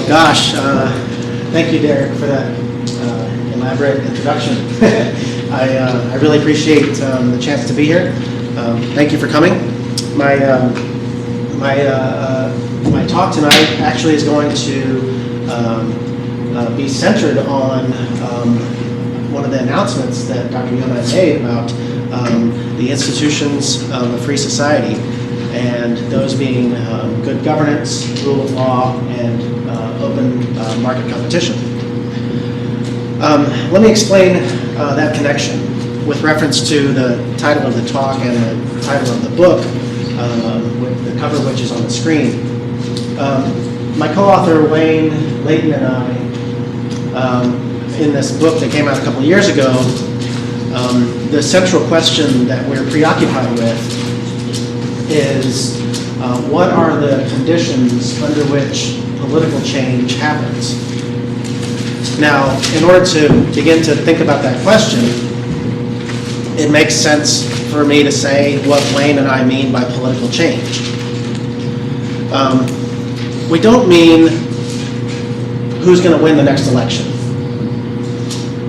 Gosh, thank you, Derek, for that elaborate introduction. I really appreciate the chance to be here. Thank you for coming. My talk tonight actually is going to be centered on one of the announcements that Dr. Yona made about the institutions of a free society, and those being good governance, rule of law, and open market competition. Let me explain that connection with reference to the title of the talk and the title of the book, with the cover of which is on the screen. My co-author Wayne Layton and I, in this book that came out a couple of years ago, the central question that we're preoccupied with is what are the conditions under which political change happens? Now, in order to begin to think about that question, it makes sense for me to say what Wayne and I mean by political change. We don't mean who's going to win the next election.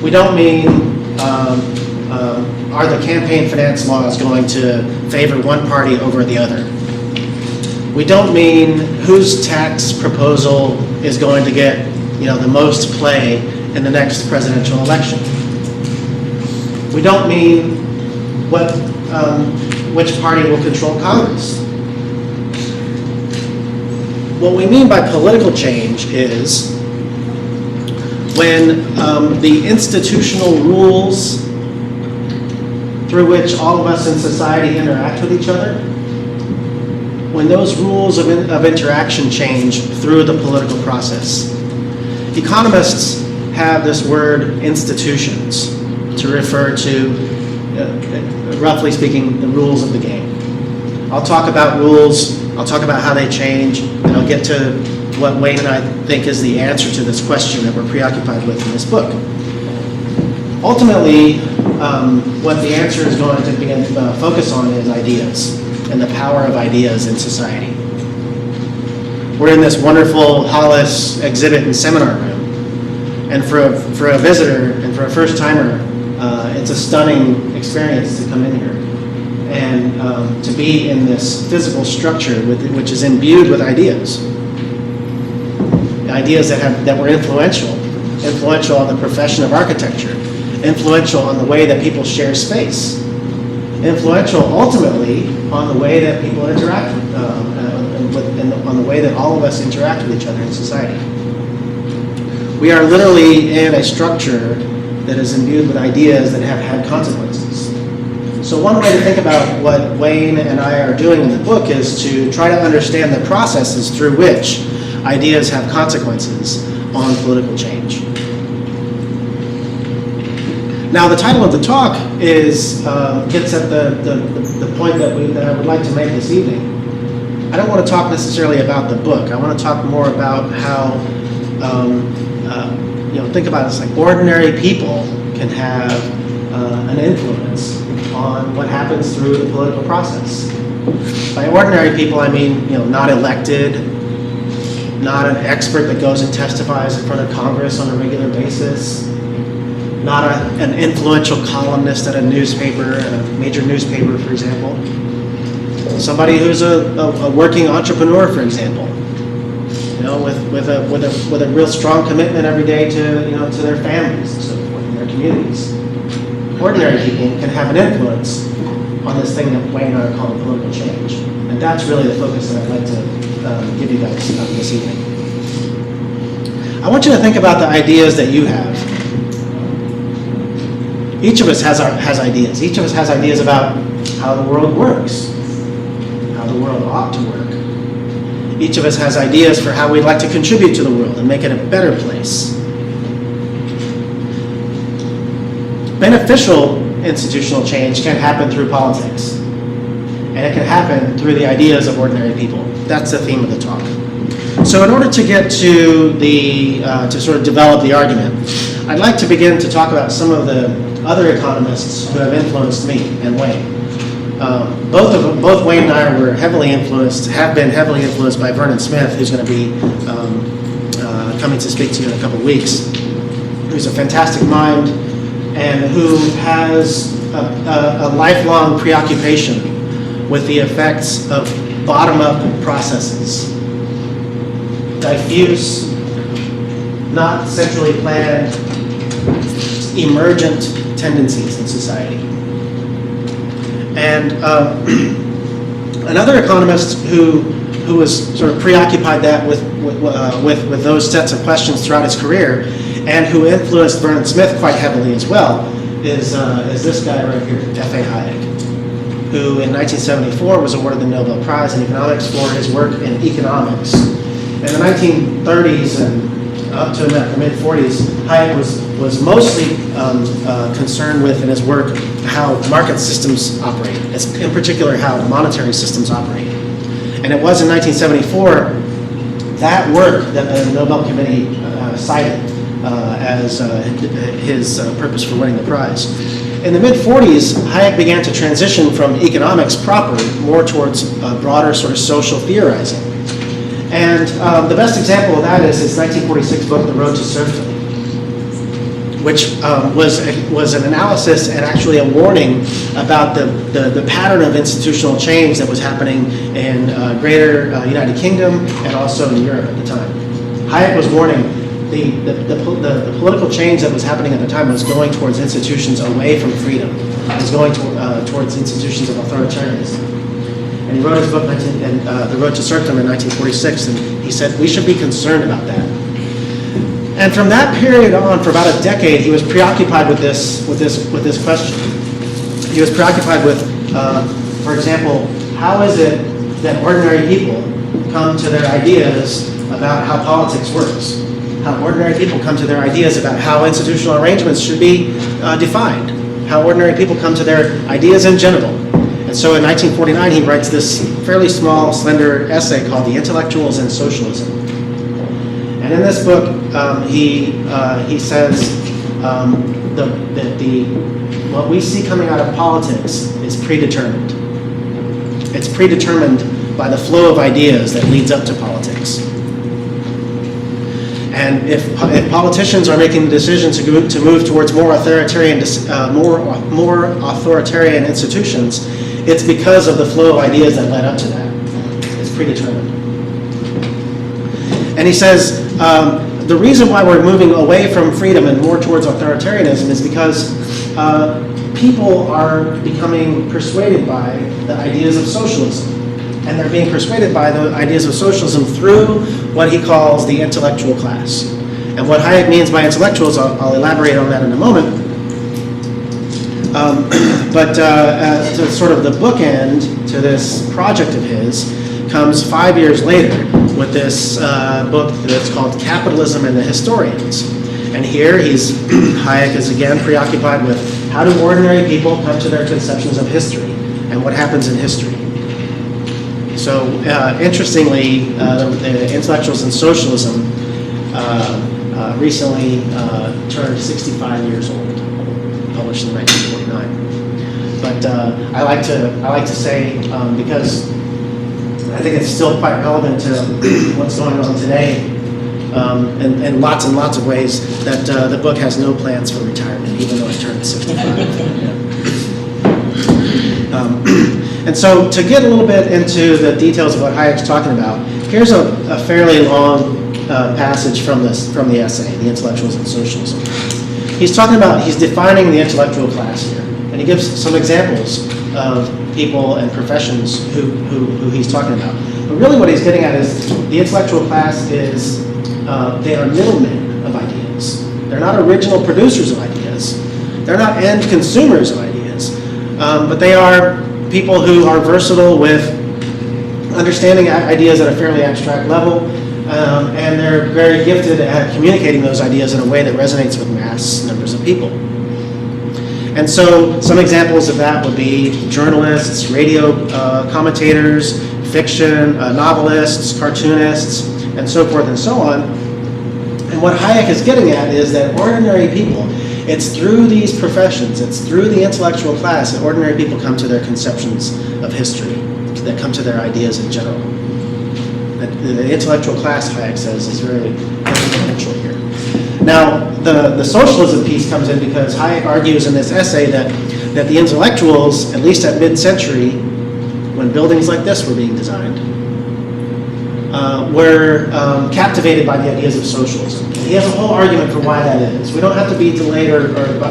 We don't mean are the campaign finance laws going to favor one party over the other. We don't mean whose tax proposal is going to get the most play in the next presidential election. We don't mean which party will control Congress. What we mean by political change is when the institutional rules through which all of us in society interact with each other, when those rules of interaction change through the political process. Economists have this word institutions to refer to, roughly speaking, the rules of the game. I'll talk about rules, I'll talk about how they change, and I'll get to what Wayne and I think is the answer to this question that we're preoccupied with in this book. Ultimately, what the answer is going to begin to focus on is ideas and the power of ideas in society. We're in this wonderful Hollis exhibit and seminar room, and for a visitor and for a first timer, it's a stunning experience to come in here and to be in this physical structure which is imbued with ideas that were influential on the profession of architecture, influential on the way that people share space, influential ultimately on the way that people interact and on the way that all of us interact with each other in society. We are literally in a structure that is imbued with ideas that have had consequences. So one way to think about what Wayne and I are doing in the book is to try to understand the processes through which ideas have consequences on political change. Now, the title of the talk gets at the point that I would like to make this evening. I don't want to talk necessarily about the book. I want to talk more about how, think about it, it's like ordinary people can have an influence on what happens through the political process. By ordinary people, I mean, not elected, not an expert that goes and testifies in front of Congress on a regular basis, not an influential columnist at a newspaper, a major newspaper, for example. Somebody who's a working entrepreneur, for example, with a real strong commitment every day to their families and so forth, and their communities. Ordinary people can have an influence on this thing that Wayne and I are calling political change, and that's really the focus that I'd like to give you guys this evening. I want you to think about the ideas that you have. Each of us has ideas. Each of us has ideas about how the world works, how the world ought to work. Each of us has ideas for how we'd like to contribute to the world and make it a better place. Beneficial institutional change can happen through politics, and it can happen through the ideas of ordinary people. That's the theme of the talk. So in order to get to to sort of develop the argument, I'd like to begin to talk about some of the other economists who have influenced me and Wayne. Both Wayne and I have been heavily influenced by Vernon Smith, who's going to be coming to speak to you in a couple of weeks, who's a fantastic mind and who has a lifelong preoccupation with the effects of bottom-up processes. Diffuse, not centrally planned, emergent tendencies in society. And another economist who was sort of preoccupied that with those sets of questions throughout his career, and who influenced Vernon Smith quite heavily as well, is this guy right here, F.A. Hayek, who in 1974 was awarded the Nobel Prize in Economics for his work in economics. In the 1930s and up to the mid-40s, Hayek was mostly concerned with, in his work, how market systems operate, in particular how monetary systems operate. And it was in 1974 that work that the Nobel Committee cited as his purpose for winning the prize. In the mid-40s, Hayek began to transition from economics proper more towards broader sort of social theorizing. And the best example of that is his 1946 book, The Road to Serfdom, which was an analysis and actually a warning about the pattern of institutional change that was happening in greater United Kingdom and also in Europe at the time. Hayek was warning the political change that was happening at the time was going towards institutions away from freedom. It was going towards institutions of authoritarianism. And he wrote his book, The Road to Serfdom, in 1946, and he said, we should be concerned about that. And from that period on, for about a decade, he was preoccupied with this question. He was preoccupied with, for example, how is it that ordinary people come to their ideas about how politics works? How ordinary people come to their ideas about how institutional arrangements should be defined? How ordinary people come to their ideas in general? And so in 1949, he writes this fairly small, slender essay called The Intellectuals and Socialism. And in this book, he says that what we see coming out of politics is predetermined. It's predetermined by the flow of ideas that leads up to politics. And if politicians are making the decision to move towards more authoritarian institutions, it's because of the flow of ideas that led up to that. It's predetermined. And he says the reason why we're moving away from freedom and more towards authoritarianism is because people are becoming persuaded by the ideas of socialism. And they're being persuaded by the ideas of socialism through what he calls the intellectual class. And what Hayek means by intellectuals, I'll elaborate on that in a moment. But to sort of the bookend to this project of his comes 5 years later with this book that's called Capitalism and the Historians. And here Hayek is again preoccupied with how do ordinary people come to their conceptions of history and what happens in history. So interestingly, the Intellectuals and Socialism recently turned 65 years old, published in 1949. But I like to say, because I think it's still quite relevant to what's going on today, in lots and lots of ways, that the book has no plans for retirement, even though I turned 65. And so to get a little bit into the details of what Hayek's talking about, here's a fairly long passage from the essay, The Intellectuals and Socialism. He's defining the intellectual class here, and he gives some examples of people and professions who he's talking about. But really what he's getting at is the intellectual class is, they are middlemen of ideas. They're not original producers of ideas. They're not end consumers of ideas. But they are people who are versatile with understanding ideas at a fairly abstract level, and they're very gifted at communicating those ideas in a way that resonates with mass numbers of people. And so some examples of that would be journalists, radio commentators, fiction, novelists, cartoonists, and so forth and so on. And what Hayek is getting at is that ordinary people, it's through these professions, it's through the intellectual class that ordinary people come to their conceptions of history, that come to their ideas in general. The intellectual class, Hayek says, is really potential here. Now, the socialism piece comes in because Hayek argues in this essay that the intellectuals, at least at mid-century, when buildings like this were being designed, were captivated by the ideas of socialism. And he has a whole argument for why that is. We don't have to be delayed or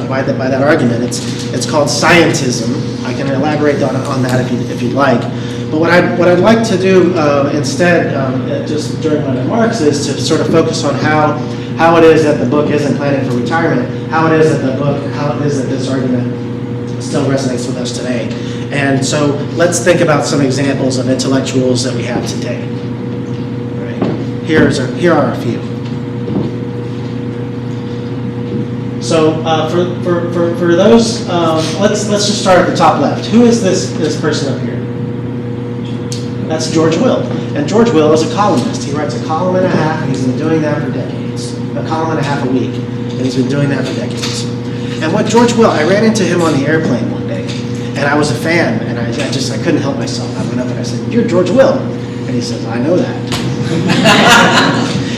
by that argument. It's called scientism. I can elaborate on that if you'd like. But what I'd like to do instead, just during my remarks, is to sort of focus on how it is that the book isn't planning for retirement, how it is that this argument still resonates with us today. And so let's think about some examples of intellectuals that we have today. Right. Here are a few. So for those, let's just start at the top left. Who is this person up here? That's George Will. And George Will is a columnist. He writes a column and a half, and he's been doing that for decades. A column and a half a week, and he's been doing that for decades. And what George Will, I ran into him on the airplane one day, and I was a fan, and I couldn't help myself. I went up and I said, "You're George Will," and he says, "I know that."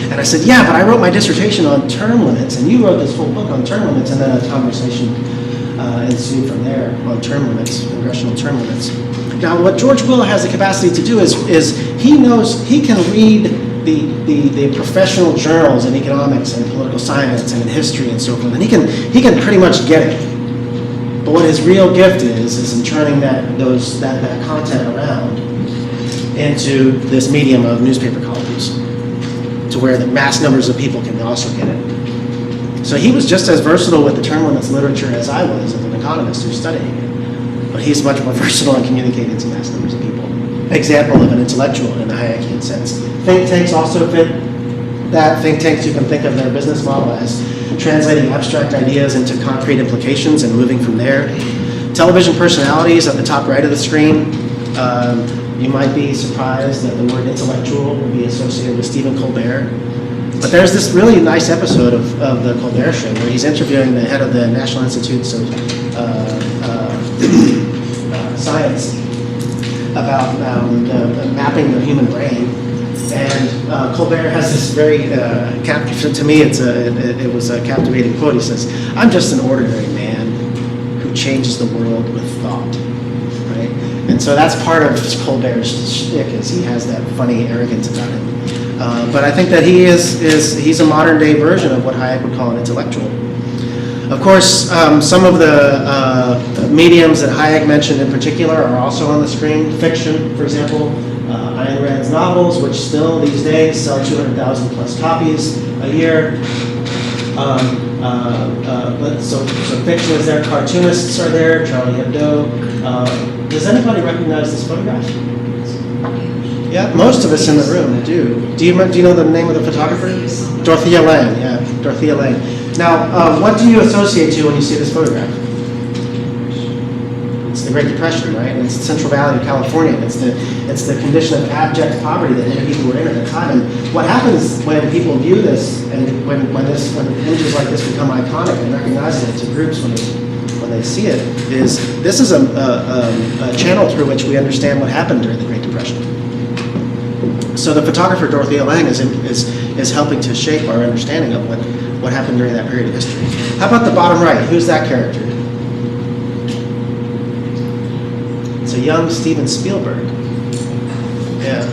And I said, "Yeah, but I wrote my dissertation on term limits, and you wrote this whole book on term limits," and then a conversation ensued from there on term limits, congressional term limits. Now, what George Will has the capacity to do is he knows he can read the professional journals in economics and political science and in history and so forth, and he can pretty much get it. But what his real gift is in turning that content around into this medium of newspaper columns, to where the mass numbers of people can also get it. So he was just as versatile with the term limits literature as I was as an economist who's studying it. But he's much more versatile in communicating to mass numbers of people. Example of an intellectual in the Hayekian sense. Think tanks also fit that. Think tanks, you can think of their business model as translating abstract ideas into concrete implications and moving from there. Television personalities at the top right of the screen. You might be surprised that the word intellectual will be associated with Stephen Colbert. But there's this really nice episode of the Colbert Show where he's interviewing the head of the National Institutes of Science about mapping the human brain. And Colbert has this very, to me, it was a captivating quote. He says, "I'm just an ordinary man who changes the world with thought." Right? And so that's part of Colbert's shtick, is he has that funny arrogance about him. But I think that he's a modern day version of what Hayek would call an intellectual. Of course, some of the mediums that Hayek mentioned in particular are also on the screen. Fiction, for example, Ayn Rand's novels, which still these days sell 200,000 plus copies a year. So fiction is there. Cartoonists are there. Charlie Hebdo. Does anybody recognize this photograph? Yeah, most of us in the room do. Do you know the name of the photographer? Dorothea Lange. Yeah, Dorothea Lange. Now, what do you associate to when you see this photograph? It's the Great Depression, right? And it's the Central Valley of California. It's the condition of abject poverty that many people were in at the time. And what happens when people view this, and when images like this become iconic and recognizable to groups when they see it, is this is a channel through which we understand what happened during the Great Depression. So the photographer Dorothea Lange is helping to shape our understanding of what happened during that period of history. How about the bottom right? Who's that character? It's a young Steven Spielberg. Yeah.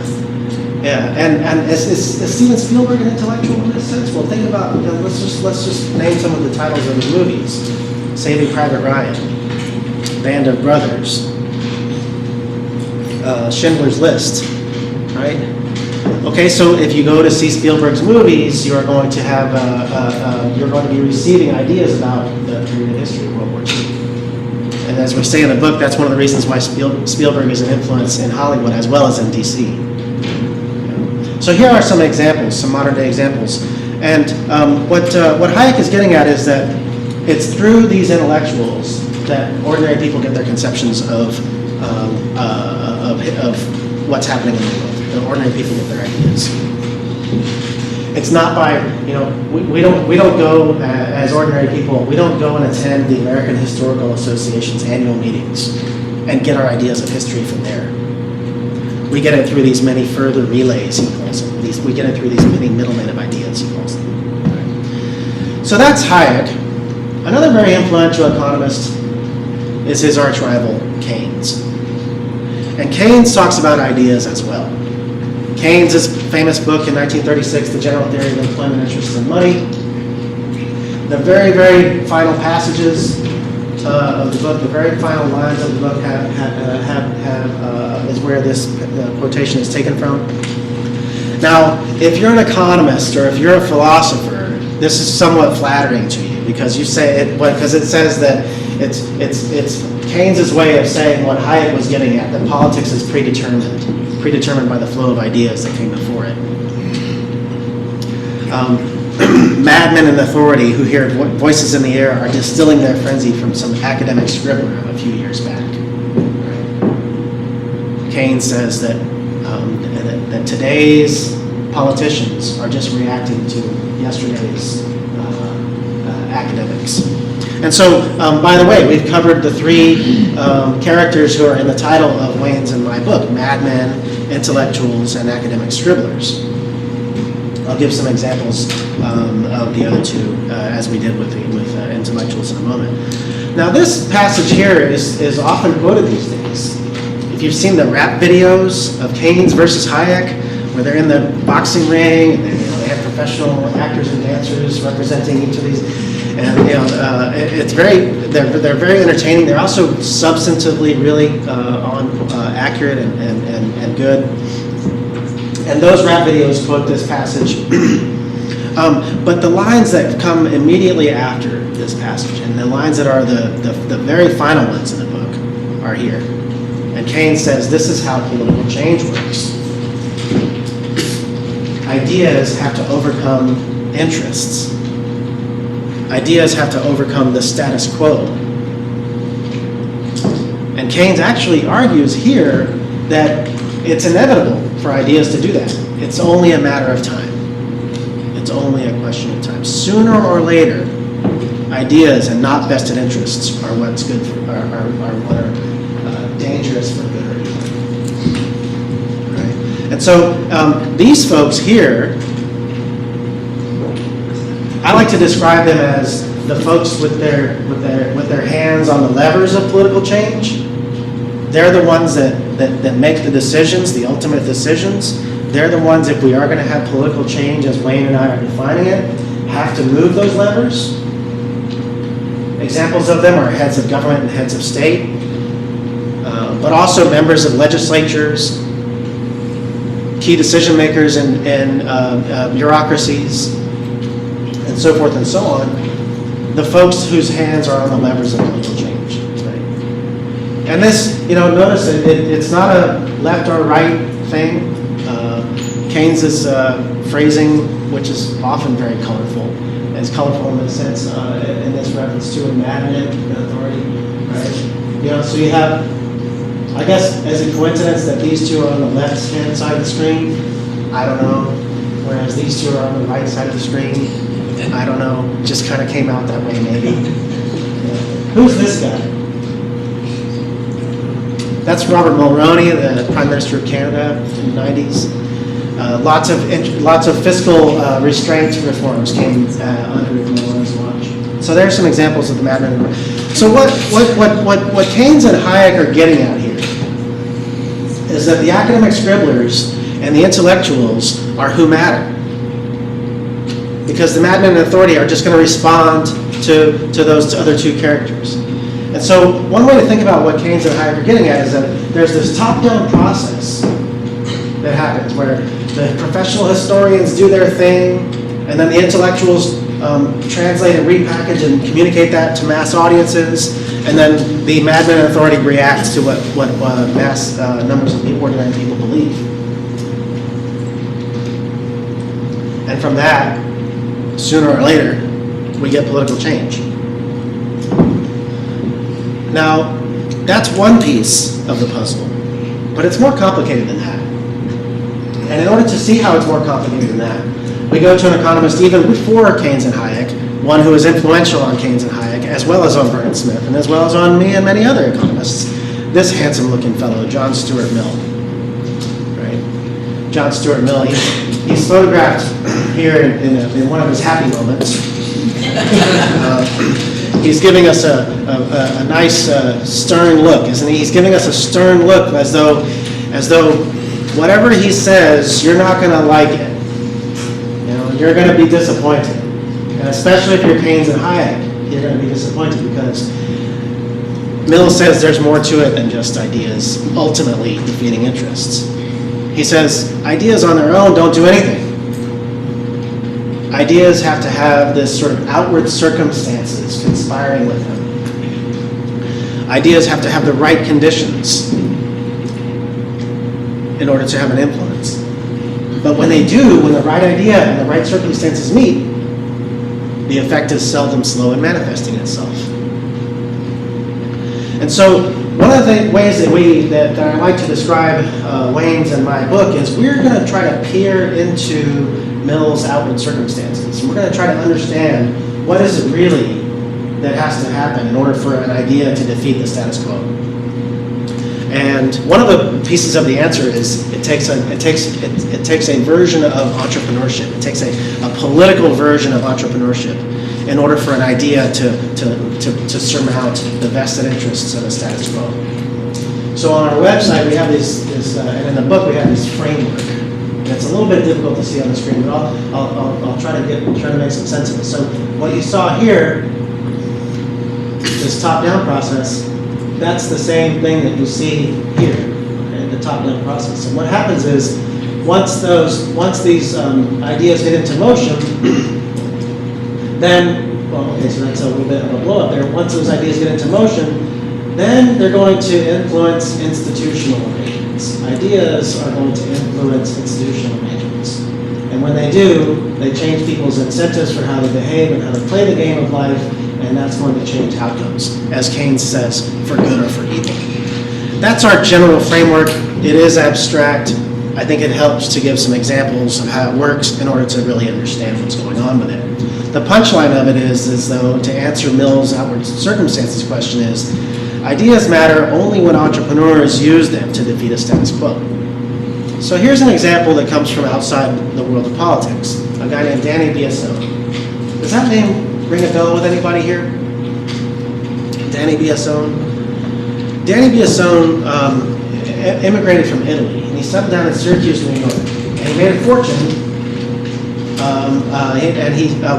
And is Steven Spielberg an intellectual in this sense? Well, think about, let's just name some of the titles of his movies: Saving Private Ryan, Band of Brothers, Schindler's List, right? Okay, so if you go to see Spielberg's movies, you're going to be receiving ideas about the period of history of World War II. And as we say in the book, that's one of the reasons why Spielberg is an influence in Hollywood as well as in DC. So here are some examples, some modern day examples. And what Hayek is getting at is that it's through these intellectuals that ordinary people get their conceptions of what's happening in the world. The ordinary people get their ideas. It's not by, we don't go as ordinary people, we don't go and attend the American Historical Association's annual meetings and get our ideas of history from there. We get it through these many further relays, he calls them. We get it through these many middlemen of ideas, he calls them. Right. So that's Hayek. Another very influential economist is his arch rival, Keynes. And Keynes talks about ideas as well. Keynes' famous book in 1936, The General Theory of Employment, Interest, and Money. The very, very final passages of the book, the very final lines of the book is where this quotation is taken from. Now, if you're an economist or if you're a philosopher, this is somewhat flattering to you because you say it because it says that it's Keynes' way of saying what Hayek was getting at, that politics is predetermined by the flow of ideas that came before it. Madmen in authority who hear voices in the air are distilling their frenzy from some academic scribbler a few years back. Keynes says that today's politicians are just reacting to yesterday's academics. And so, by the way, we've covered the three characters who are in the title of Wayne's and my book: madmen, intellectuals, and academic scribblers. I'll give some examples of the other two as we did with intellectuals in a moment. Now, this passage here is often quoted these days. If you've seen the rap videos of Keynes versus Hayek, where they're in the boxing ring, and they have professional actors and dancers representing each of these, and they're very entertaining. They're also substantively really accurate and good. And those rap videos quote this passage. But the lines that come immediately after this passage, and the lines that are the very final ones in the book, are here. And Keynes says this is how political change works. Ideas have to overcome interests. Ideas have to overcome the status quo. And Keynes actually argues here that it's inevitable for ideas to do that. It's only a matter of time. It's only a question of time. Sooner or later, ideas and not vested interests are what's good for, are what are dangerous for good or evil. Right? And so these folks here, I like to describe them as the folks with their hands on the levers of political change. They're the ones that make the decisions, the ultimate decisions. They're the ones, if we are going to have political change, as Wayne and I are defining it, have to move those levers. Examples of them are heads of government and heads of state, but also members of legislatures, key decision makers in bureaucracies, and so forth and so on. The folks whose hands are on the levers of political change. And this, notice it's not a left or right thing. Keynes's phrasing, which is often very colorful, is colorful in the sense, in this reference to a madman in authority, right? So you have, I guess, as a coincidence that these two are on the left-hand side of the screen, I don't know, whereas these two are on the right side of the screen, I don't know, just kind of came out that way maybe. Who's this guy? That's Robert Mulroney, the Prime Minister of Canada in the 90s. Lots of fiscal restraint reforms came under Mulroney's watch. So there are some examples of the madman. So what Keynes and Hayek are getting at here is that the academic scribblers and the intellectuals are who matter. Because the madmen in authority are just going to respond to those other two characters. And so one way to think about what Keynes and Hayek are getting at is that there's this top-down process that happens where the professional historians do their thing, and then the intellectuals translate and repackage and communicate that to mass audiences, and then the madmen in authority reacts to what mass numbers of ordinary people believe. And from that, sooner or later, we get political change. Now, that's one piece of the puzzle, but it's more complicated than that. And in order to see how it's more complicated than that, we go to an economist even before Keynes and Hayek, one who is influential on Keynes and Hayek, as well as on Vernon Smith, and as well as on me and many other economists, this handsome-looking fellow, John Stuart Mill. John Stuart Mill. He's photographed here in one of his happy moments. He's giving us a nice stern look, isn't he? He's giving us a stern look as though whatever he says, you're not going to like it. You're going to be disappointed. And especially if you're Keynes and Hayek, you're going to be disappointed because Mill says there's more to it than just ideas ultimately defeating interests. He says ideas on their own don't do anything. Ideas have to have this sort of outward circumstances conspiring with them. Ideas have to have the right conditions in order to have an influence. But when they do, when the right idea and the right circumstances meet, the effect is seldom slow in manifesting itself. And so one of the ways that I like to describe Wayne's and my book is we're going to try to peer into Mill's outward circumstances. We're going to try to understand what is it really that has to happen in order for an idea to defeat the status quo. And one of the pieces of the answer is it takes a version of entrepreneurship. It takes a political version of entrepreneurship in order for an idea to surmount the vested interests of the status quo. So on our website we have and in the book we have this framework. And it's a little bit difficult to see on the screen, but I'll try to make some sense of it. So what you saw here, this top-down process, that's the same thing that you see here, okay, the top-down process. And what happens is, once these ideas get into motion, then, so that's a little bit of a blow-up there. Once those ideas get into motion, then they're going to influence institutional arrangements. Ideas are going to influence institutional arrangements. And when they do, they change people's incentives for how they behave and how they play the game of life, and that's going to change outcomes, as Keynes says, for good or for evil. That's our general framework. It is abstract. I think it helps to give some examples of how it works in order to really understand what's going on with it. The punchline of it is though, to answer Mill's outward circumstances question is, ideas matter only when entrepreneurs use them to defeat a status quo. So here's an example that comes from outside the world of politics. A guy named Danny Biasone. Does that name ring a bell with anybody here? Danny Biasone? Danny Biasone immigrated from Italy, and he settled down in Syracuse, New York. And he made a fortune,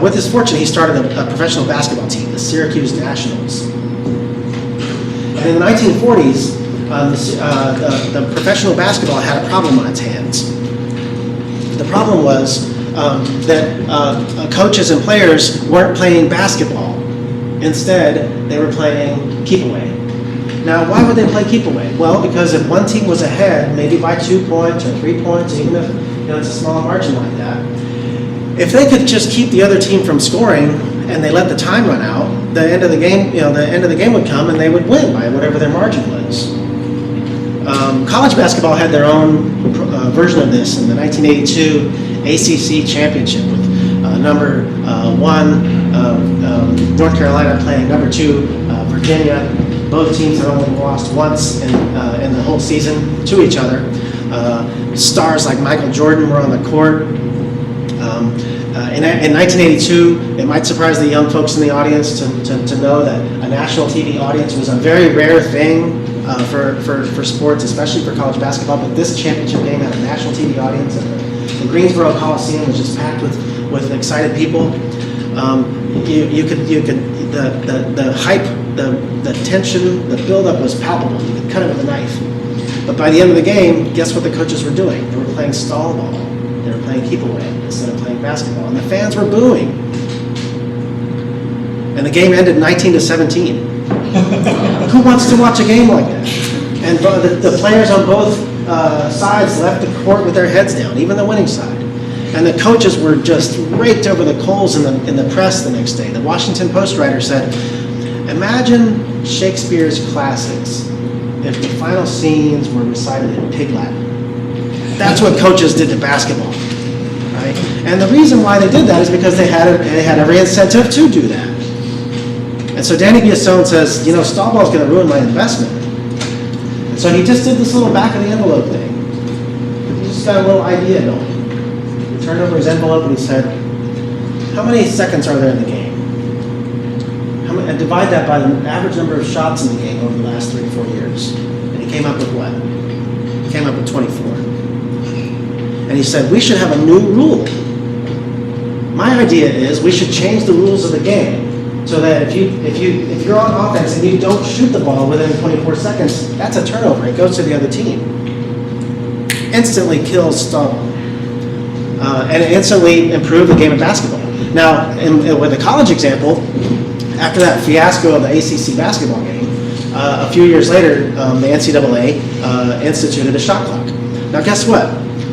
with his fortune, he started a professional basketball team, the Syracuse Nationals. And in the 1940s, the professional basketball had a problem on its hands. The problem was that coaches and players weren't playing basketball. Instead, they were playing keep-away. Now, why would they play keep-away? Well, because if one team was ahead, maybe by 2 points or 3 points, even if it's a small margin like that, if they could just keep the other team from scoring and they let the time run out, the end of the game would come and they would win by whatever their margin was. College basketball had their own version of this in the 1982 ACC championship with number 1 North Carolina playing number 2 Virginia. Both teams had only lost once in the whole season to each other. Stars like Michael Jordan were on the court. In 1982, it might surprise the young folks in the audience to know that a national TV audience was a very rare thing for sports, especially for college basketball. But this championship game had a national TV audience, and the Greensboro Coliseum was just packed with excited people. The hype, the tension, the buildup was palpable. You could cut it with a knife. But by the end of the game, guess what the coaches were doing? They were playing stall ball. They were playing keep away instead of playing basketball, and the fans were booing. And the game ended 19-17. Who wants to watch a game like that? And the players on both sides left the court with their heads down, even the winning side. And the coaches were just raked over the coals in the press the next day. The Washington Post writer said, "Imagine Shakespeare's classics if the final scenes were recited in Pig Latin." That's what coaches did to basketball, right? And the reason why they did that is because they had every incentive to do that. And so Danny Biasone says, stall ball is going to ruin my investment. And so he just did this little back of the envelope thing. He just got a little idea going. He turned over his envelope and he said, how many seconds are there in the game? And divide that by the average number of shots in the game over the last 3 to 4 years. And he came up with what? He came up with 24. And he said, we should have a new rule. My idea is we should change the rules of the game so that if you're on offense and you don't shoot the ball within 24 seconds, that's a turnover. It goes to the other team. Instantly kills stall. And it instantly improved the game of basketball. Now, with the college example, after that fiasco of the ACC basketball game, a few years later, the NCAA instituted a shot clock. Now, guess what?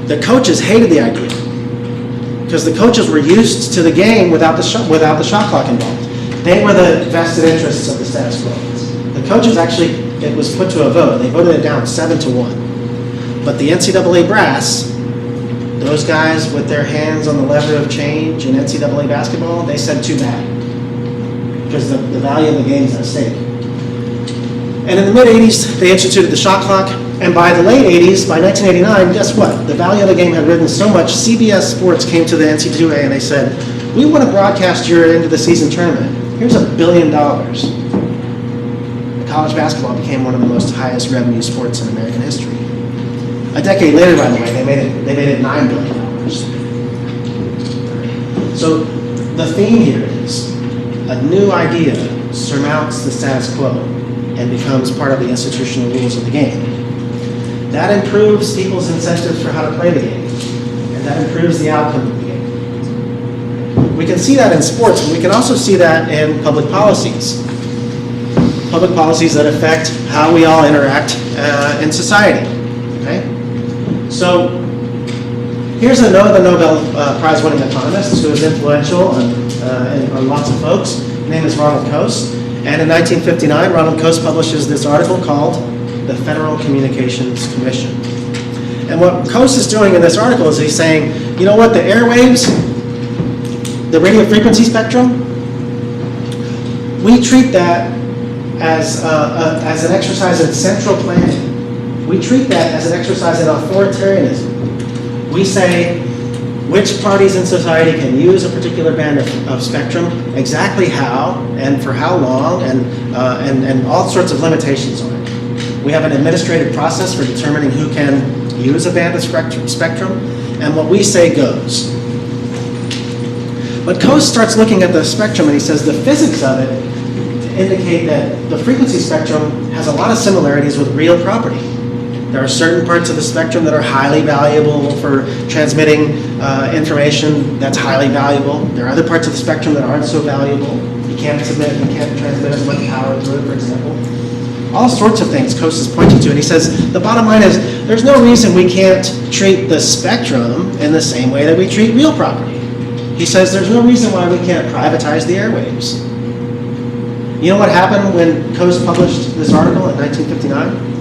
The coaches hated the idea because the coaches were used to the game without the shot clock involved. They were the vested interests of the status quo. The coaches actually, it was put to a vote. They voted it down 7-1. But the NCAA brass, those guys with their hands on the lever of change in NCAA basketball, they said too bad because the value of the game is at stake. And in the mid-'80s, they instituted the shot clock. And by the late 80s, by 1989, guess what? The value of the game had risen so much, CBS Sports came to the NCAA and they said, we want to broadcast your end of the season tournament. Here's $1 billion. College basketball became one of the most highest revenue sports in American history. A decade later, by the way, they made it $9 billion. So the theme here is a new idea surmounts the status quo and becomes part of the institutional rules of the game. That improves people's incentives for how to play the game, and that improves the outcome of the game. We can see that in sports, but we can also see that in public policies. Public policies that affect how we all interact in society. Okay? So here's another Nobel Prize-winning economist who is influential on lots of folks. His name is Ronald Coase. And in 1959, Ronald Coase publishes this article called the Federal Communications Commission. And what Coase is doing in this article is he's saying, you know what, the airwaves, the radio frequency spectrum, we treat that as an exercise in central planning. We treat that as an exercise in authoritarianism. We say which parties in society can use a particular band of spectrum, exactly how and for how long, and all sorts of limitations on it. We have an administrative process for determining who can use a band of spectrum, and what we say goes. But Coase starts looking at the spectrum and he says the physics of it indicate that the frequency spectrum has a lot of similarities with real property. There are certain parts of the spectrum that are highly valuable for transmitting information that's highly valuable. There are other parts of the spectrum that aren't so valuable. You can't transmit as much power through it, for example. All sorts of things Coase is pointing to, and he says the bottom line is there's no reason we can't treat the spectrum in the same way that we treat real property. He says there's no reason why we can't privatize the airwaves. You know what happened when Coase published this article in 1959?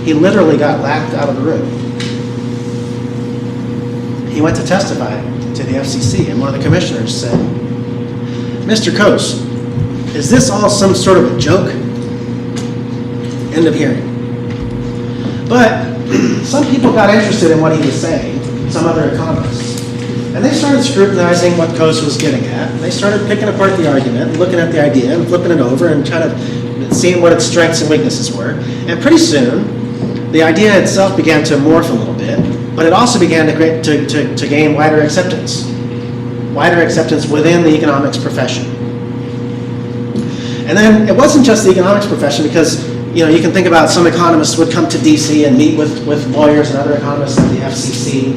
He literally got laughed out of the room. He went to testify to the FCC, and one of the commissioners said, Mr. Coase, is this all some sort of a joke? End of hearing. But some people got interested in what he was saying, some other economists. And they started scrutinizing what Coase was getting at. They started picking apart the argument, looking at the idea, and flipping it over, and trying to seeing what its strengths and weaknesses were. And pretty soon, the idea itself began to morph a little bit, but it also began to gain wider acceptance within the economics profession. And then it wasn't just the economics profession, because you can think about some economists would come to DC and meet with lawyers and other economists at the FCC,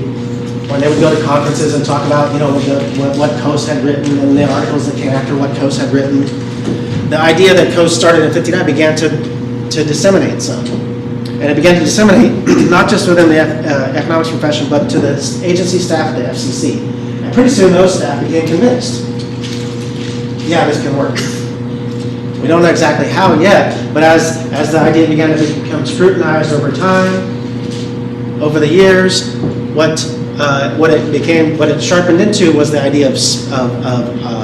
or they would go to conferences and talk about what Coase had written and the articles that came after what Coase had written. The idea that Coase started in '59 began to disseminate some. And it began to disseminate not just within the economics profession, but to the agency staff at the FCC. And pretty soon those staff became convinced, yeah, this can work. We don't know exactly how yet, but as the idea began to become scrutinized over time, over the years, what it sharpened into was the idea of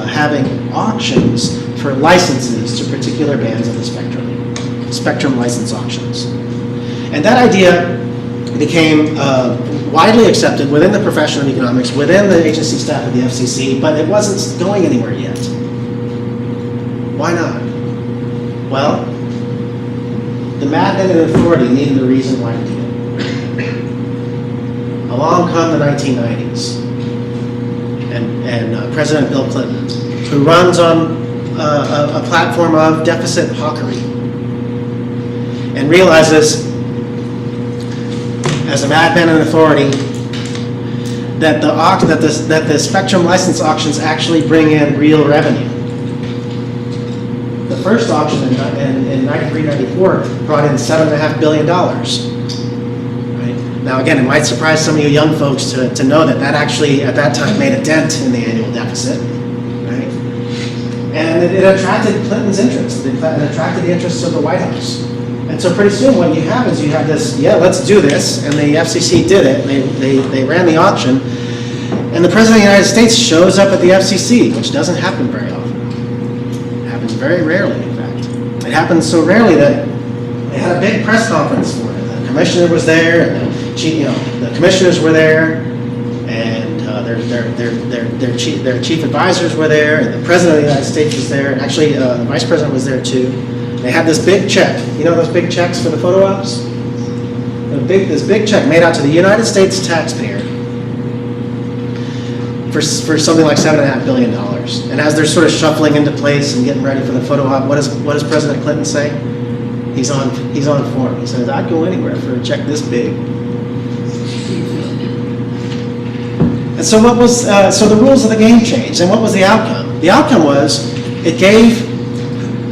having auctions for licenses to particular bands of the spectrum license auctions. And that idea became widely accepted within the profession of economics, within the agency staff of the FCC, but it wasn't going anywhere yet. Why not? Well, the madmen in authority needed a reason why to do it. Along come the 1990s, and President Bill Clinton, who runs on a platform of deficit hawkery, and realizes, as a madman in authority, that the spectrum license auctions actually bring in real revenue. The first auction in 93-94 brought in $7.5 billion. Right? Now again, it might surprise some of you young folks to know that actually at that time made a dent in the annual deficit. Right? And it attracted Clinton's interest. It attracted the interests of the White House. And so pretty soon what you have is you have this, yeah, let's do this, and the FCC did it. They ran the auction, and the President of the United States shows up at the FCC, which doesn't happen very often. It happens very rarely, in fact. It happens so rarely that they had a big press conference for it. The commissioner was there, and the commissioners were there, and their chief advisors were there, and the President of the United States was there, and actually the Vice President was there too. They had this big check. You know those big checks for the photo ops? This big check made out to the United States taxpayer for something like $7.5 billion. And as they're sort of shuffling into place and getting ready for the photo op, what does President Clinton say? He's on form. He says, "I'd go anywhere for a check this big." And so so the rules of the game changed, and what was the outcome? The outcome was it gave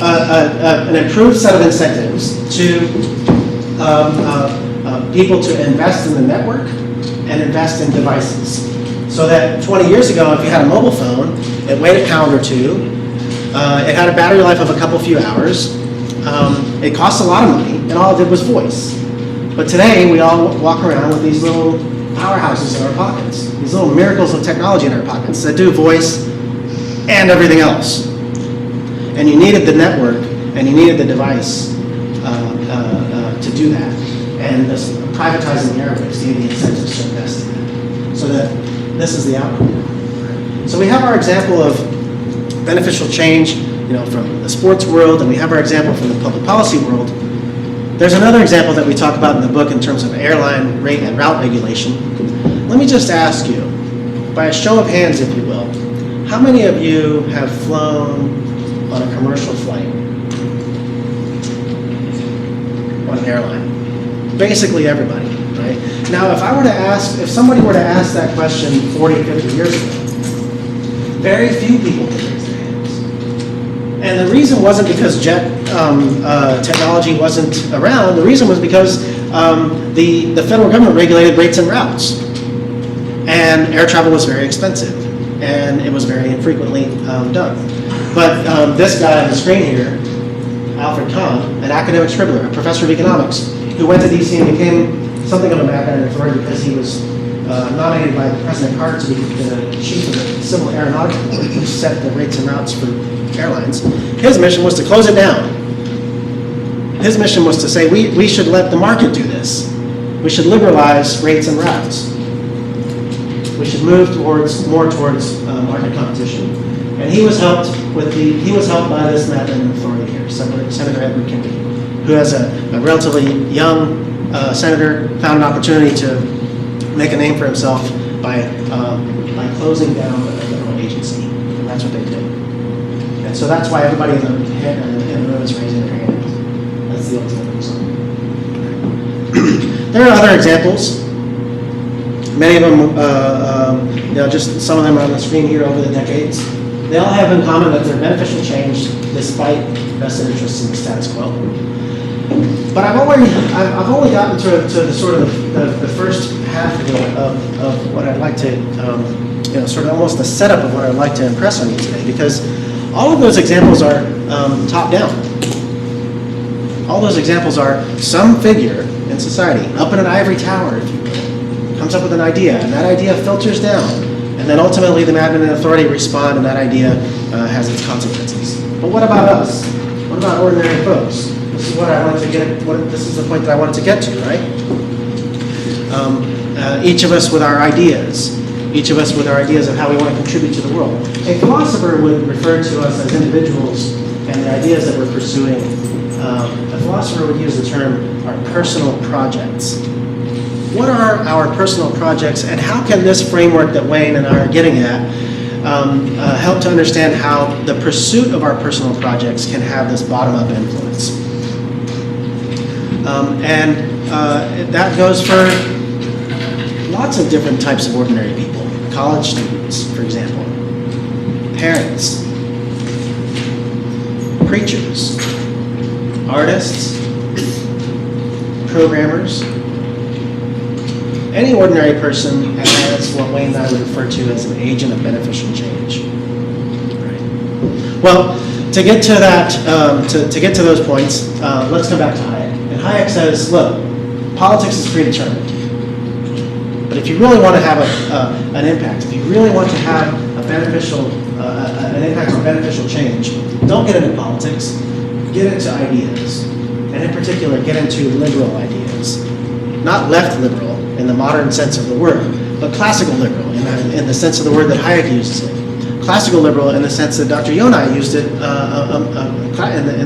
an improved set of incentives to people to invest in the network and invest in devices. So that 20 years ago, if you had a mobile phone, it weighed a pound or two, it had a battery life of a couple few hours, it cost a lot of money, and all it did was voice. But today, we all walk around with these little powerhouses in our pockets, these little miracles of technology in our pockets that do voice and everything else. And you needed the network, and you needed the device to do that. And this privatizing the airwaves gave the incentives to invest in that. So that this is the outcome. So we have our example of beneficial change, from the sports world, and we have our example from the public policy world. There's another example that we talk about in the book in terms of airline rate and route regulation. Let me just ask you, by a show of hands, if you will, how many of you have flown on a commercial flight on an airline? Basically everybody, right? Now, if somebody were to ask that question 40, 50 years ago, very few people would raise their hands. And the reason wasn't because jet technology wasn't around. The reason was because the federal government regulated rates and routes. And air travel was very expensive. And it was very infrequently done. But this guy on the screen here, Alfred Kahn, an academic scribbler, a professor of economics, who went to DC and became something of a madman in authority because he was nominated by President Carter to be the chief of the Civil Aeronautics Board, which set the rates and routes for airlines. His mission was to close it down. His mission was to say, we should let the market do this. We should liberalize rates and routes. We should move more towards market competition. And he was helped by this madman in authority here, Senator Edward Kennedy, who as a relatively young senator found an opportunity to make a name for himself by closing down a federal agency. And that's what they did. And so that's why everybody in the room is raising their hand. That's the ultimate result. There are other examples. Many of them, just some of them are on the screen here over the decades. They all have in common that they're beneficial change despite vested interests in the status quo. But I've only gotten to the sort of the first half of what I'd like to, sort of almost the setup of what I'd like to impress on you today, because all of those examples are top down. All those examples are some figure in society, up in an ivory tower, if you will, comes up with an idea, and that idea filters down, and then ultimately the madmen in authority respond, and that idea has its consequences. But what about us? What about ordinary folks? This is what I wanted to get. This is the point that I wanted to get to, right? Each of us with our ideas. Each of us with our ideas of how we want to contribute to the world. A philosopher would refer to us as individuals and the ideas that we're pursuing. A philosopher would use the term our personal projects. What are our personal projects, and how can this framework that Wayne and I are getting at help to understand how the pursuit of our personal projects can have this bottom-up influence? That goes for lots of different types of ordinary people. College students, for example, parents, preachers, artists, programmers. Any ordinary person has what Wayne and I would refer to as an agent of beneficial change. Right. Well, to get to that, to get to those points, let's come back to Hayek. And Hayek says, look, politics is predetermined. But if you really want to have an impact, if you really want to have a beneficial, an impact on beneficial change, don't get into politics. Get into ideas, and in particular, get into liberal ideas. Not left liberal in the modern sense of the word, but classical liberal in the sense of the word that Hayek uses it. Classical liberal in the sense that Dr. Yonai used it, in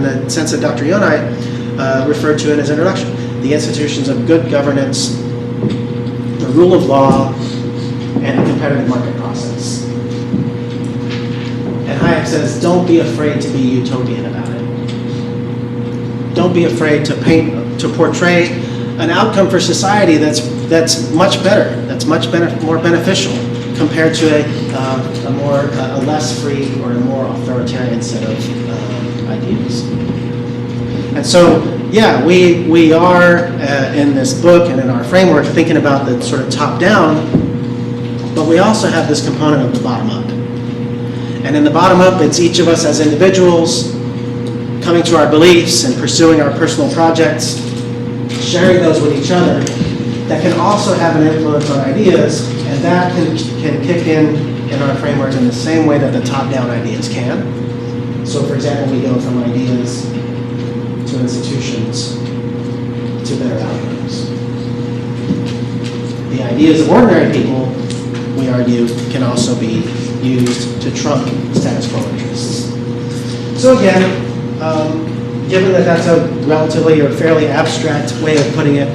the sense that Dr. Yonai referred to in his introduction. The institutions of good governance, the rule of law, and the competitive market process. And Hayek says, don't be afraid to be utopian about it. Don't be afraid to portray an outcome for society that's much better, that's much more beneficial compared to a less free or a more authoritarian set of ideas. And so, yeah, we are in this book and in our framework thinking about the sort of top-down, but we also have this component of the bottom-up. And in the bottom-up, it's each of us as individuals coming to our beliefs and pursuing our personal projects, sharing those with each other, that can also have an influence on ideas, and that can kick in our framework in the same way that the top-down ideas can. So, for example, we go from ideas to institutions to better outcomes. The ideas of ordinary people, we argue, can also be used to trump status quo interests. So again, given that that's a relatively or fairly abstract way of putting it,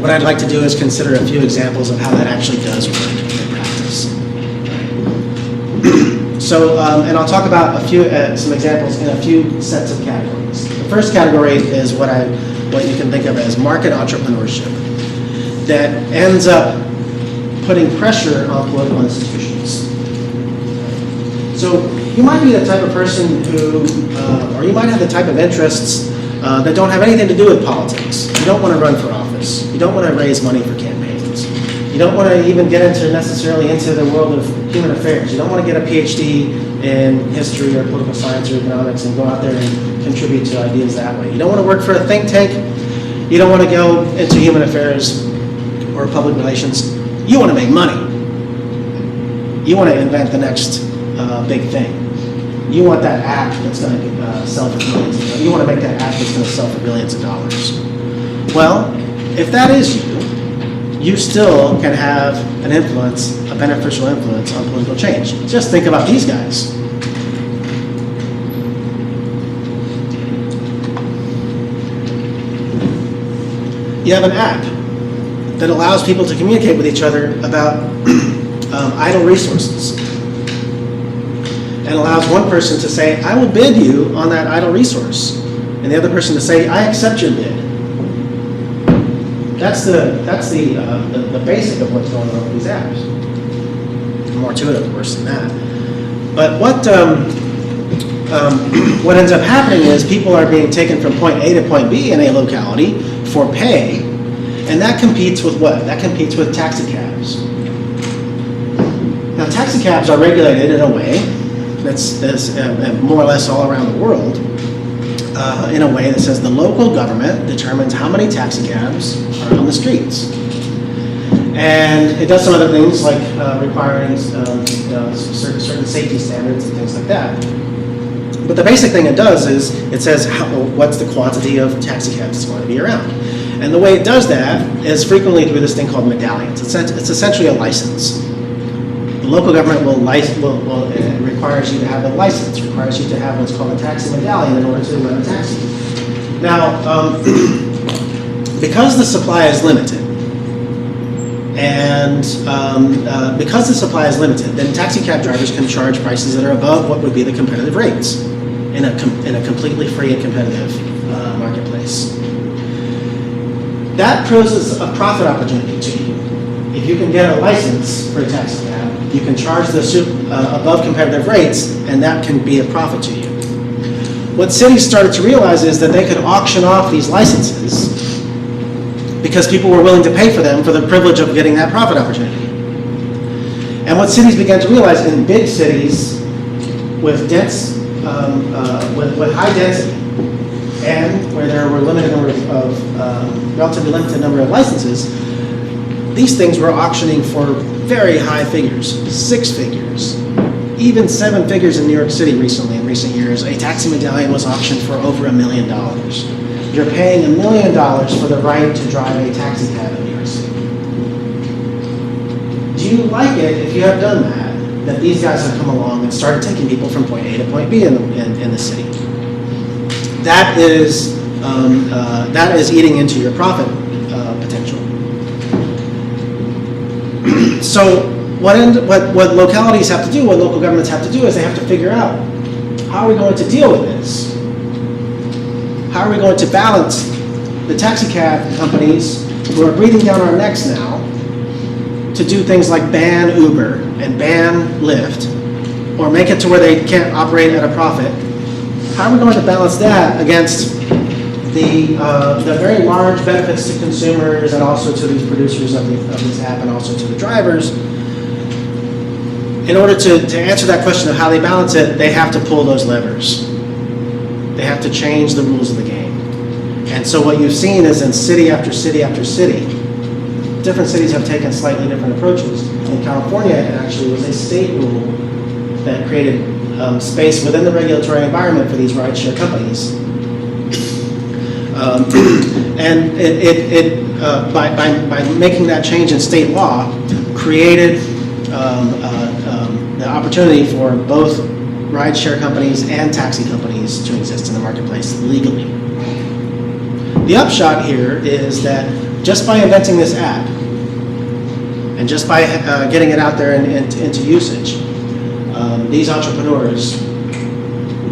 what I'd like to do is consider a few examples of how that actually does work in practice. So, and I'll talk about some examples in a few sets of categories. The first category is what you can think of as market entrepreneurship that ends up putting pressure on political institutions. So you might be the type of person who, or you might have the type of interests that don't have anything to do with politics. You don't want to run for office. You don't want to raise money for campaigns. You don't want to even get necessarily into the world of human affairs. You don't want to get a PhD in history or political science or economics and go out there and contribute to ideas that way. You don't want to work for a think tank. You don't want to go into human affairs or public relations. You want to make money. You want to invent the next big thing. You want that app that's going to sell for billions of dollars. You want to make that app that's going to sell for billions of dollars. Well, if that is you still can have an influence, a beneficial influence on political change. Just think about these guys. You have an app that allows people to communicate with each other about idle resources. And allows one person to say, I will bid you on that idle resource. And the other person to say, I accept your bid. That's the basic of what's going on with these apps. More to it, of course, than that. But what ends up happening is people are being taken from point A to point B in a locality for pay, and that competes with what? That competes with taxi cabs. Now, taxi cabs are regulated in a way that's more or less all around the world, in a way that says the local government determines how many taxi cabs are on the streets. And it does some other things like requiring certain safety standards and things like that. But the basic thing it does is it says what's the quantity of taxi cabs that's going to be around. And the way it does that is frequently through this thing called medallions. It's essentially a license. The local government it requires you to have a license, requires you to have what's called a taxi medallion in order to run a taxi. Now, because the supply is limited, and because the supply is limited, then taxi cab drivers can charge prices that are above what would be the competitive rates in a completely free and competitive marketplace. That poses a profit opportunity to you. If you can get a license for a taxi cab, you can charge the above competitive rates, and that can be a profit to you. What cities started to realize is that they could auction off these licenses because people were willing to pay for them for the privilege of getting that profit opportunity. And what cities began to realize in big cities with with high density and where there were relatively limited number of licenses, these things were auctioning for very high figures, 6 figures, even 7 figures in New York City recently. In recent years, a taxi medallion was auctioned for over $1 million. You're paying $1 million for the right to drive a taxi cab in New York City. Do you like it if you have done that these guys have come along and started taking people from point A to point B in the city? That is eating into your profit potential. So what localities have to do, what local governments have to do, is they have to figure out, how are we going to deal with this? How are we going to balance the taxi cab companies who are breathing down our necks now to do things like ban Uber and ban Lyft, or make it to where they can't operate at a profit? How are we going to balance that against the very large benefits to consumers and also to these producers of this app and also to the drivers? In order to answer that question of how they balance it, they have to pull those levers. They have to change the rules of the game. And so what you've seen is in city after city after city, different cities have taken slightly different approaches. In California, it actually was a state rule that created space within the regulatory environment for these rideshare companies. And by making that change in state law, created the opportunity for both rideshare companies and taxi companies to exist in the marketplace legally. The upshot here is that just by inventing this app, and just by getting it out there and into usage, these entrepreneurs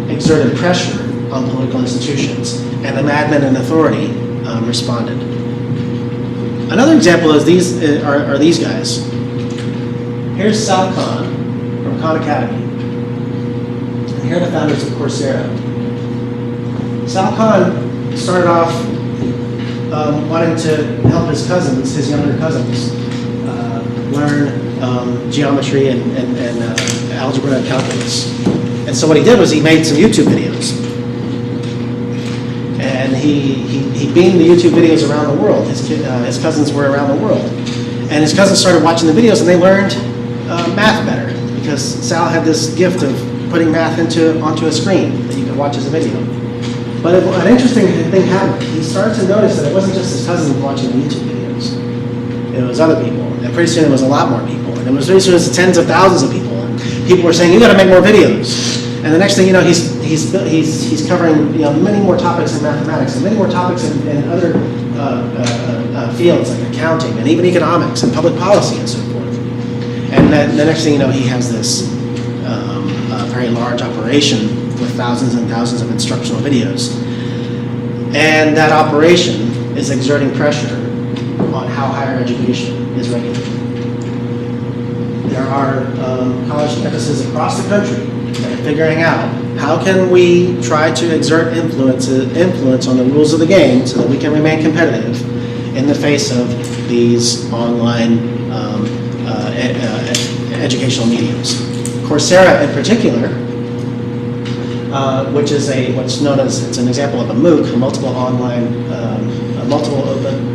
exerted pressure on political institutions, and the madmen in authority responded. Another example is these guys. Here's Sal Khan from Khan Academy. And here are the founders of Coursera. Sal Khan started off wanting to help his younger cousins, learn geometry and algebra and calculus. And so what he did was he made some YouTube videos. And he beamed the YouTube videos around the world. His cousins were around the world. And his cousins started watching the videos, and they learned math better, because Sal had this gift of putting math onto a screen that you could watch as a video. But an interesting thing happened. He started to notice that it wasn't just his cousins watching the YouTube videos. It was other people. And pretty soon it was a lot more people. And pretty soon it was tens of thousands of people. And people were saying, you got to make more videos. And the next thing you know, he's covering many more topics in mathematics and many more topics in other fields like accounting and even economics and public policy and so forth. And then the next thing you know, he has this very large operation with thousands and thousands of instructional videos. And that operation is exerting pressure on how higher education is regulated. There are college campuses across the country that are figuring out how can we try to exert influence on the rules of the game so that we can remain competitive in the face of these online educational mediums. Coursera in particular, which is what's known as, it's an example of a MOOC,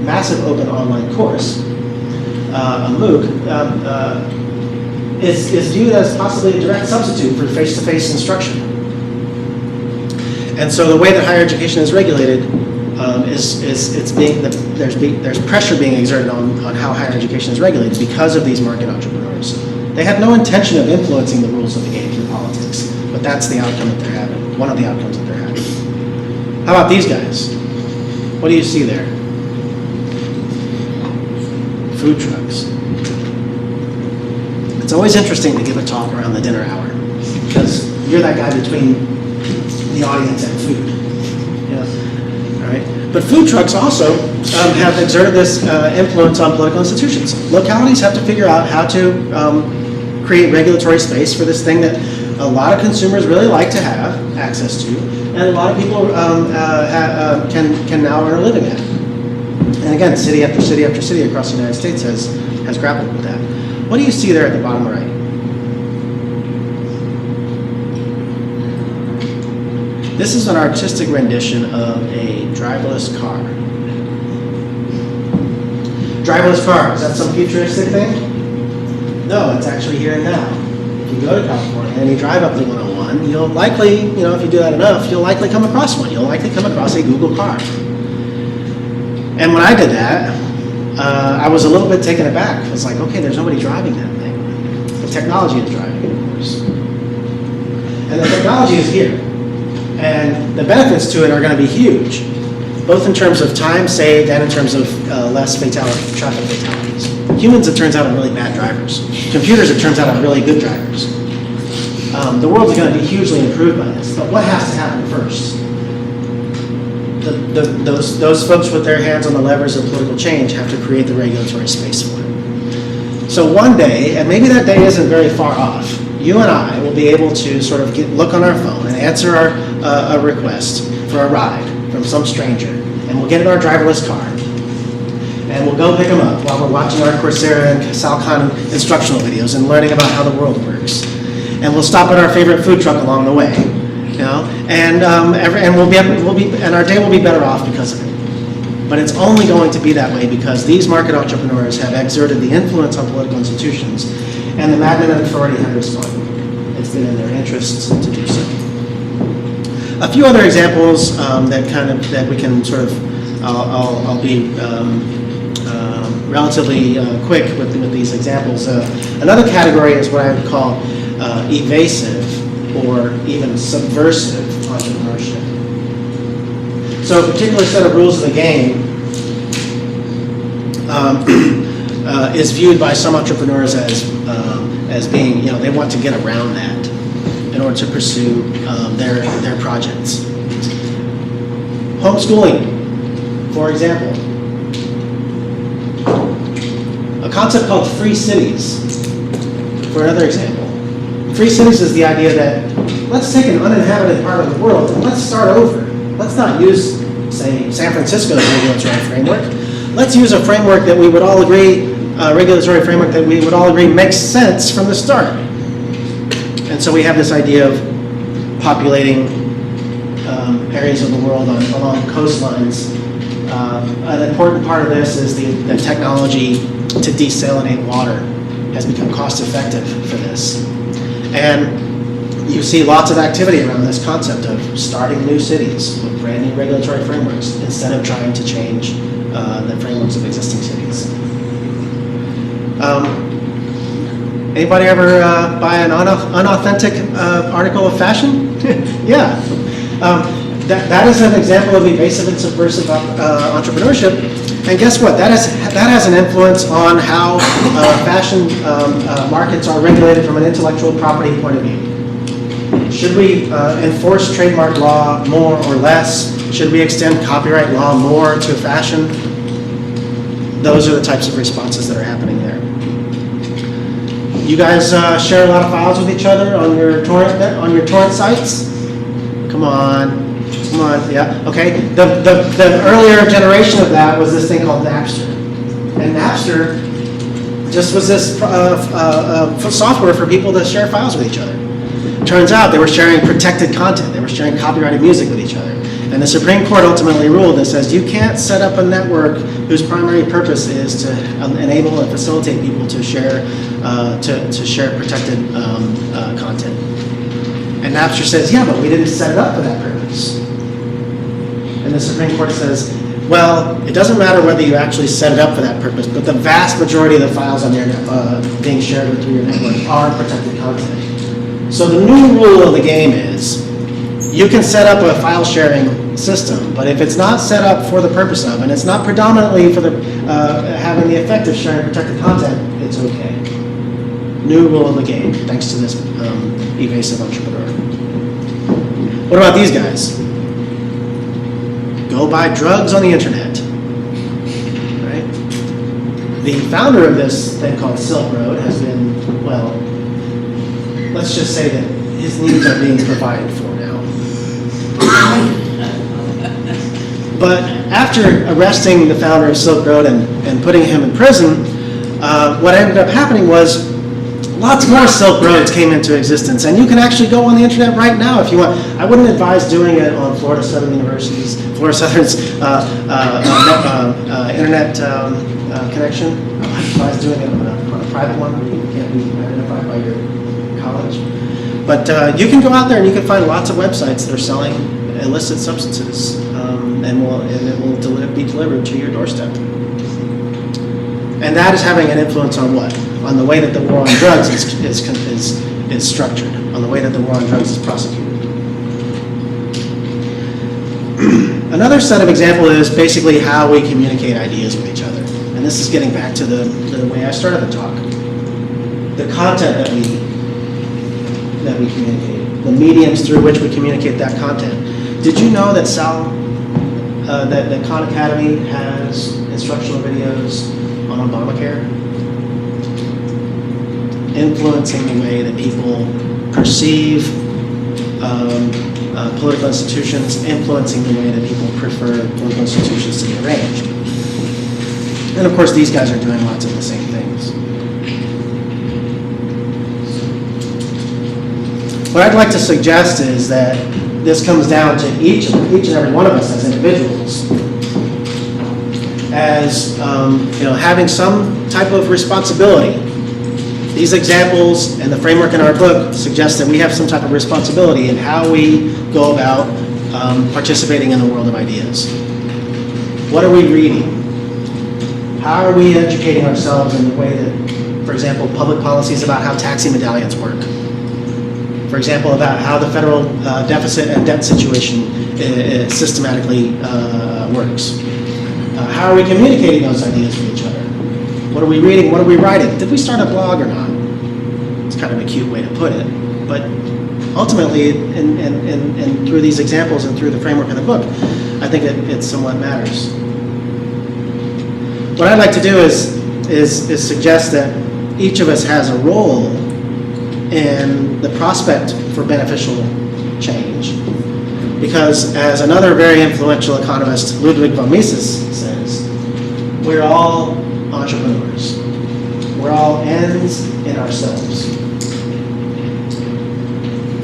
massive open online course. A MOOC is viewed as possibly a direct substitute for face-to-face instruction. And so the way that higher education is regulated is it's being there's pressure being exerted on how higher education is regulated because of these market entrepreneurs. They have no intention of influencing the rules of the game through politics, but that's the outcome that they're having, one of the outcomes that they're having. How about these guys? What do you see there? Food trucks. It's always interesting to give a talk around the dinner hour because you're that guy between the audience and food. Yeah. All right. But food trucks also have exerted this influence on political institutions. Localities have to figure out how to create regulatory space for this thing that a lot of consumers really like to have access to, and a lot of people can now earn a living at. And again, city after city after city across the United States has grappled with that. What do you see there at the bottom right? This is an artistic rendition of a driverless car. Driverless car, is that some futuristic thing? No, it's actually here and now. If you go to California and you drive up the 101, you'll likely, if you do that enough, you'll likely come across one. You'll likely come across a Google car. And when I did that, I was a little bit taken aback. I was like, okay, there's nobody driving that thing. The technology is driving it, of course. And the technology is here. And the benefits to it are going to be huge, both in terms of time saved and in terms of less traffic fatalities. Humans, it turns out, are really bad drivers. Computers, it turns out, are really good drivers. The world's going to be hugely improved by this. But what has to happen first? Those folks with their hands on the levers of political change have to create the regulatory space for it. So one day, and maybe that day isn't very far off, you and I will be able to sort of look on our phone and answer a request for a ride from some stranger, and we'll get in our driverless car, and we'll go pick them up while we're watching our Coursera and Salcon instructional videos and learning about how the world works. And we'll stop at our favorite food truck along the way, and our day will be better off because of it. But it's only going to be that way because these market entrepreneurs have exerted the influence on political institutions, and the magnate authority have responded. It's been in their interests to do so. A few other examples that we can sort of, I'll be relatively quick with these examples. Another category is what I would call evasive or even subversive entrepreneurship. So a particular set of rules of the game is viewed by some entrepreneurs as being, they want to get around that in order to pursue their projects. Homeschooling, for example. A concept called free cities, for another example. Free cities is the idea that let's take an uninhabited part of the world and let's start over. Let's not use, say, San Francisco's regulatory framework. Let's use a framework that we would all agree, regulatory framework that we would all agree makes sense from the start. And so we have this idea of populating areas of the world along coastlines. An important part of this is the technology to desalinate water has become cost effective for this. And you see lots of activity around this concept of starting new cities with brand new regulatory frameworks instead of trying to change the frameworks of existing cities. Anybody ever buy an unauthentic article of fashion? Yeah. That is an example of evasive and subversive entrepreneurship. And guess what? That has an influence on how fashion markets are regulated from an intellectual property point of view. Should we enforce trademark law more or less? Should we extend copyright law more to fashion? Those are the types of responses that are happening there. You guys share a lot of files with each other on your torrent sites? Come on, yeah, okay. The earlier generation of that was this thing called Napster. And Napster just was this software for people to share files with each other. Turns out they were sharing protected content. They were sharing copyrighted music with each other. And the Supreme Court ultimately ruled that says you can't set up a network whose primary purpose is to enable and facilitate people to share protected content. And Napster says, yeah, but we didn't set it up for that purpose. And the Supreme Court says, Well, it doesn't matter whether you actually set it up for that purpose, but the vast majority of the files on your being shared through your network are protected content. So the new rule of the game is you can set up a file sharing system, but if it's not set up for the purpose of, and it's not predominantly for the having the effect of sharing protected content, it's okay. New rule of the game, thanks to this evasive entrepreneur. What about these guys? Go buy drugs on the internet, right? The founder of this thing called Silk Road has been, well, let's just say that his needs are being provided for now. But after arresting the founder of Silk Road and putting him in prison, what ended up happening was lots more Silk Roads came into existence, and you can actually go on the internet right now if you want. I wouldn't advise doing it on Florida Southern's internet connection. I would advise doing it on a private one where you can't be identified by your college. But you can go out there and you can find lots of websites that are selling illicit substances, and it will be delivered to your doorstep. And that is having an influence on what? On the way that the war on drugs is structured, on the way that the war on drugs is prosecuted. Another set of example is basically how we communicate ideas with each other. And this is getting back to the way I started the talk. The content that we communicate, the mediums through which we communicate that content. Did you know that that Khan Academy has instructional videos on Obamacare? Influencing the way that people perceive political institutions, influencing the way that people prefer political institutions to be arranged. And of course, these guys are doing lots of the same things. What I'd like to suggest is that this comes down to each and every one of us as individuals, as having some type of responsibility. These examples and the framework in our book suggest that we have some type of responsibility in how we go about participating in the world of ideas. What are we reading? How are we educating ourselves in the way that, for example, public policies about how taxi medallions work? For example, about how the federal deficit and debt situation systematically works. How are we communicating those ideas with each other? What are we reading? What are we writing? Did we start a blog or not? It's kind of a cute way to put it. But ultimately, and through these examples and through the framework of the book, I think it somewhat matters. What I'd like to do is suggest that each of us has a role in the prospect for beneficial change. Because as another very influential economist, Ludwig von Mises, says, we're all entrepreneurs. We're all ends in ourselves.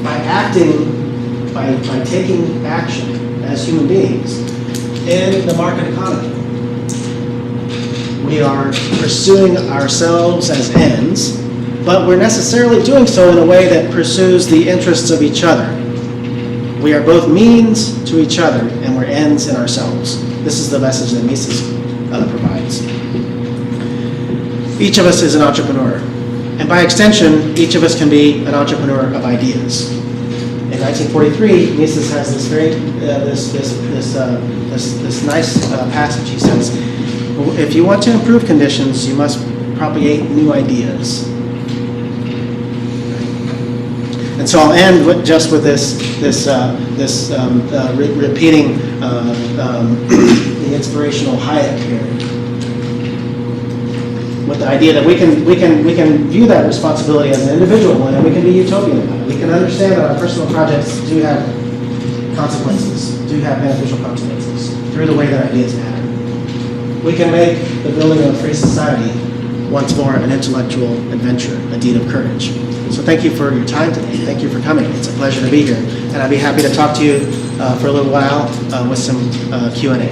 By taking action as human beings in the market economy, we are pursuing ourselves as ends, but we're necessarily doing so in a way that pursues the interests of each other. We are both means to each other, and we're ends in ourselves. This is the message that Mises provides. Each of us is an entrepreneur, and by extension, each of us can be an entrepreneur of ideas. In 1943, Mises has this very this nice passage. He says, "If you want to improve conditions, you must propagate new ideas." And so I'll end with this repeating the inspirational Hayek here, with the idea that we can view that responsibility as an individual one, and we can be utopian about it. We can understand that our personal projects do have consequences, do have beneficial consequences through the way that ideas matter. We can make the building of a free society once more an intellectual adventure, a deed of courage. So thank you for your time today. Thank you for coming. It's a pleasure to be here. And I'd be happy to talk to you for a little while with some Q&A.